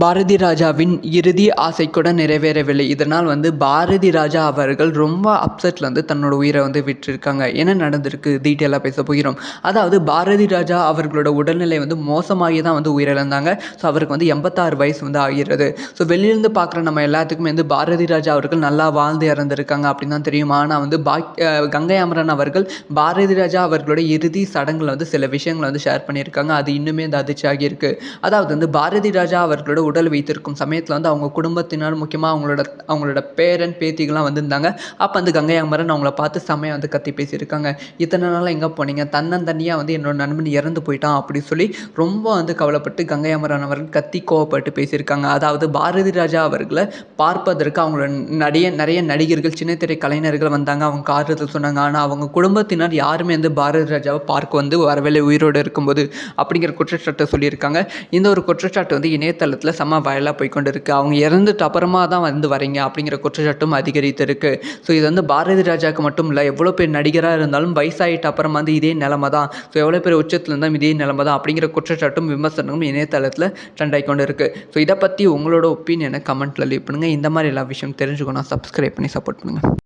பாரதி ராஜாவின் இறுதி ஆசை கூட நிறைவேறவில்லை. இதனால் பாரதி ராஜா அவர்கள் ரொம்ப அப்செட்ல தன்னோட உயிரை விட்டிருக்காங்க. என்ன நடந்திருக்கு டீட்டெயிலாக பேச போகிறோம். அதாவது பாரதி ராஜா அவர்களோட உடல்நிலை மோசமாகி தான் உயிரிழந்தாங்க. ஸோ அவருக்கு 86 வயசு ஆகிறது. ஸோ வெளியிலேருந்து பார்க்குற நம்ம எல்லாத்துக்குமே பாரதி ராஜா அவர்கள் நல்லா வாழ்ந்து இறந்துருக்காங்க அப்படின்னு தான் தெரியும். ஆனால் கங்கை அமரன் அவர்கள் பாரதி ராஜா அவர்களோட இறுதி சடங்குல சில விஷயங்களை ஷேர் பண்ணியிருக்காங்க. அது இன்னுமே அதிர்ச்சியாகி இருக்கு. அதாவது பாரதி ராஜா அவர்களோட உடல் வைத்திருக்கும் சமயத்தில் அவங்க குடும்பத்தினர் முக்கியமாக அவங்களோட பேரன் பேத்திகள்லாம் வந்திருந்தாங்க. அப்போ கங்கை அமரன் அவங்கள பார்த்து செம்மையாக கத்தி பேசியிருக்காங்க. இத்தனை நாள் எங்கே போனீங்க, தன்னந்தனியாக என்னோட நண்பன் இறந்து போயிட்டான் அப்படி சொல்லி ரொம்ப கவலைப்பட்டு கங்கை அமரன் அவர்கள் கத்தி கோவப்பட்டு பேசியிருக்காங்க. அதாவது பாரதி ராஜா அவர்களை பார்ப்பதற்கு அவங்களோட நிறைய நடிகர்கள் சின்னத்திரை கலைஞர்கள் வந்தாங்க, அவங்க ஆறுதல் சொன்னாங்க. ஆனால் அவங்க குடும்பத்தினர் யாருமே பாரதி ராஜாவை பார்க்க வரவில்லை உயிரோடு இருக்கும்போது அப்படிங்கிற குற்றச்சாட்டை சொல்லியிருக்காங்க. இந்த ஒரு குற்றச்சாட்டு இணையதளத்தில் செம்ம வயலாக போய்கொண்டு இருக்குது. அவங்க இறந்துட்டு அப்புறமா தான் வரீங்க அப்படிங்கிற குற்றச்சாட்டும் அதிகரித்து இருக்குது. ஸோ இது பாரதி ராஜாவுக்கு மட்டும் இல்லை, எவ்வளோ பேர் நடிகராக இருந்தாலும் வயசாகிட்ட அப்புறம் இதே நிலமை தான். ஸோ எவ்வளோ பேர் உச்சத்தில் இருந்தால் இதே நிலமை தான் அப்படிங்கிற குற்றச்சாட்டும் விமர்சனமும் இணையதளத்தில் ட்ரெண்ட் ஆகி கொண்டு இருக்குது. ஸோ இதை பற்றி உங்களோட ஒப்பீனியனை கமெண்ட்டில் லீவ் பண்ணுங்கள். இந்த மாதிரி எல்லா விஷயம் தெரிஞ்சுக்கணும், சப்ஸ்கிரைப் பண்ணி சப்போர்ட் பண்ணுங்கள்.